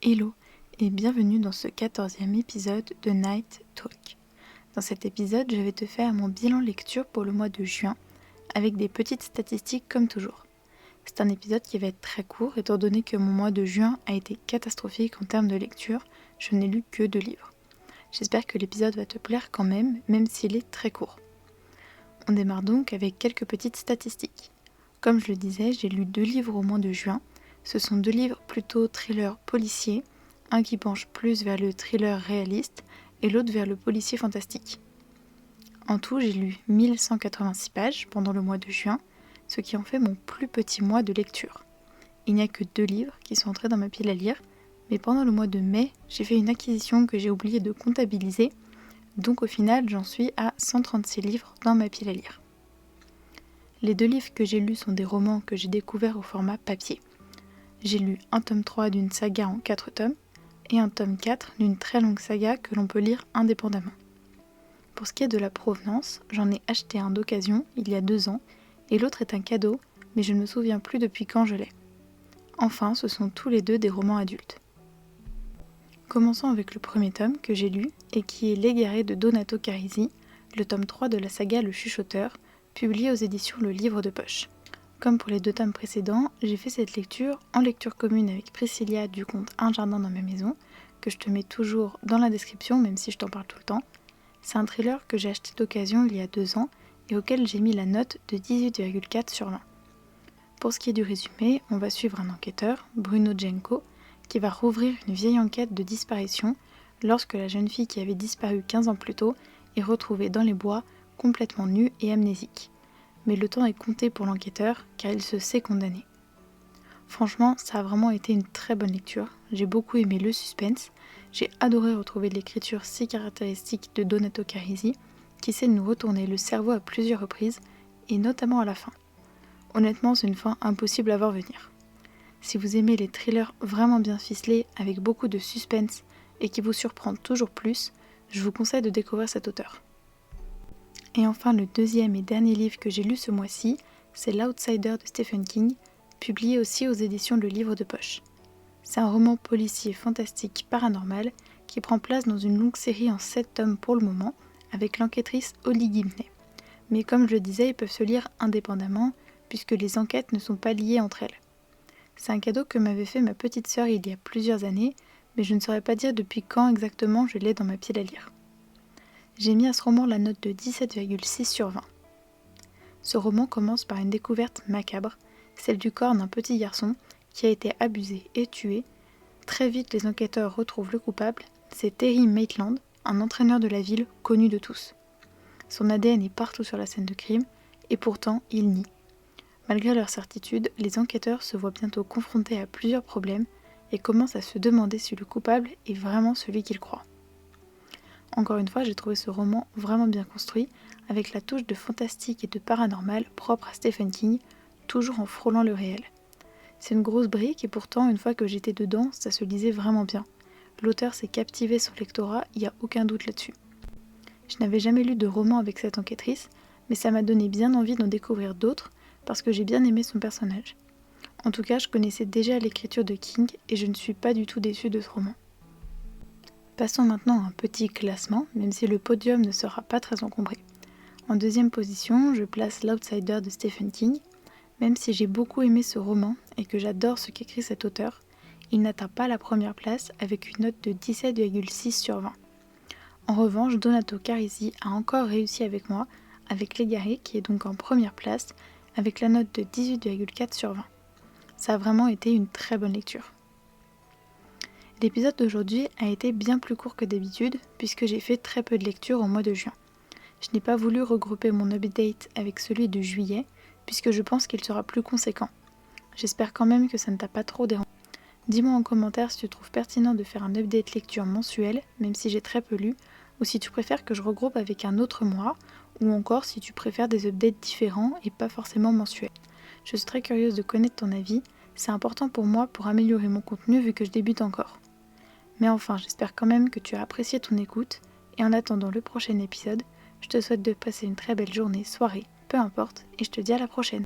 Hello et bienvenue dans ce 14e épisode de Night Talk. Dans cet épisode, je vais te faire mon bilan lecture pour le mois de juin avec des petites statistiques comme toujours. C'est un épisode qui va être très court étant donné que mon mois de juin a été catastrophique en termes de lecture, je n'ai lu que 2 livres. J'espère que l'épisode va te plaire quand même s'il est très court. On démarre donc avec quelques petites statistiques. Comme je le disais, j'ai lu 2 livres au mois de juin. Ce sont 2 livres plutôt thriller policier, un qui penche plus vers le thriller réaliste et l'autre vers le policier fantastique. En tout, j'ai lu 1186 pages pendant le mois de juin, ce qui en fait mon plus petit mois de lecture. Il n'y a que 2 livres qui sont entrés dans ma pile à lire, mais pendant le mois de mai, j'ai fait une acquisition que j'ai oublié de comptabiliser, donc au final j'en suis à 136 livres dans ma pile à lire. Les 2 livres que j'ai lus sont des romans que j'ai découverts au format papier. J'ai lu un tome 3 d'une saga en 4 tomes et un tome 4 d'une très longue saga que l'on peut lire indépendamment. Pour ce qui est de la provenance, j'en ai acheté un d'occasion il y a 2 ans et l'autre est un cadeau, mais je ne me souviens plus depuis quand je l'ai. Enfin, ce sont tous les 2 des romans adultes. Commençons avec le premier tome que j'ai lu et qui est L'Égaré de Donato Carisi, le tome 3 de la saga Le Chuchoteur, publié aux éditions Le Livre de Poche. Comme pour les 2 tomes précédents, j'ai fait cette lecture en lecture commune avec Priscilla du conte Un jardin dans ma maison, que je te mets toujours dans la description même si je t'en parle tout le temps. C'est un thriller que j'ai acheté d'occasion il y a 2 ans et auquel j'ai mis la note de 18,4 sur 20. Pour ce qui est du résumé, on va suivre un enquêteur, Bruno Genco, qui va rouvrir une vieille enquête de disparition lorsque la jeune fille qui avait disparu 15 ans plus tôt est retrouvée dans les bois, complètement nue et amnésique. Mais le temps est compté pour l'enquêteur car il se sait condamné. Franchement, ça a vraiment été une très bonne lecture. J'ai beaucoup aimé le suspense. J'ai adoré retrouver l'écriture si caractéristique de Donato Carisi qui sait nous retourner le cerveau à plusieurs reprises et notamment à la fin. Honnêtement, c'est une fin impossible à voir venir. Si vous aimez les thrillers vraiment bien ficelés avec beaucoup de suspense et qui vous surprennent toujours plus, je vous conseille de découvrir cet auteur. Et enfin, le deuxième et dernier livre que j'ai lu ce mois-ci, c'est L'Outsider de Stephen King, publié aussi aux éditions Le Livre de Poche. C'est un roman policier fantastique paranormal qui prend place dans une longue série en 7 tomes pour le moment, avec l'enquêtrice Holly Gibney. Mais comme je le disais, ils peuvent se lire indépendamment, puisque les enquêtes ne sont pas liées entre elles. C'est un cadeau que m'avait fait ma petite sœur il y a plusieurs années, mais je ne saurais pas dire depuis quand exactement je l'ai dans ma pile à lire. J'ai mis à ce roman la note de 17,6 sur 20. Ce roman commence par une découverte macabre, celle du corps d'un petit garçon qui a été abusé et tué. Très vite, les enquêteurs retrouvent le coupable, c'est Terry Maitland, un entraîneur de la ville connu de tous. Son ADN est partout sur la scène de crime, et pourtant, il nie. Malgré leur certitude, les enquêteurs se voient bientôt confrontés à plusieurs problèmes et commencent à se demander si le coupable est vraiment celui qu'ils croient. Encore une fois, j'ai trouvé ce roman vraiment bien construit, avec la touche de fantastique et de paranormal propre à Stephen King, toujours en frôlant le réel. C'est une grosse brique et pourtant, une fois que j'étais dedans, ça se lisait vraiment bien. L'auteur s'est captivé son lectorat, il n'y a aucun doute là-dessus. Je n'avais jamais lu de roman avec cette enquêtrice, mais ça m'a donné bien envie d'en découvrir d'autres, parce que j'ai bien aimé son personnage. En tout cas, je connaissais déjà l'écriture de King et je ne suis pas du tout déçue de ce roman. Passons maintenant à un petit classement, même si le podium ne sera pas très encombré. En deuxième position, je place L'Outsider de Stephen King. Même si j'ai beaucoup aimé ce roman et que j'adore ce qu'écrit cet auteur, il n'atteint pas la première place avec une note de 17,6 sur 20. En revanche, Donato Carisi a encore réussi avec moi, avec L'Égaré qui est donc en première place, avec la note de 18,4 sur 20. Ça a vraiment été une très bonne lecture. L'épisode d'aujourd'hui a été bien plus court que d'habitude puisque j'ai fait très peu de lectures au mois de juin. Je n'ai pas voulu regrouper mon update avec celui de juillet puisque je pense qu'il sera plus conséquent. J'espère quand même que ça ne t'a pas trop dérangé. Dis-moi en commentaire si tu trouves pertinent de faire un update lecture mensuel, même si j'ai très peu lu, ou si tu préfères que je regroupe avec un autre mois, ou encore si tu préfères des updates différents et pas forcément mensuels. Je suis très curieuse de connaître ton avis, c'est important pour moi pour améliorer mon contenu vu que je débute encore. Mais enfin, j'espère quand même que tu as apprécié ton écoute, et en attendant le prochain épisode, je te souhaite de passer une très belle journée, soirée, peu importe, et je te dis à la prochaine.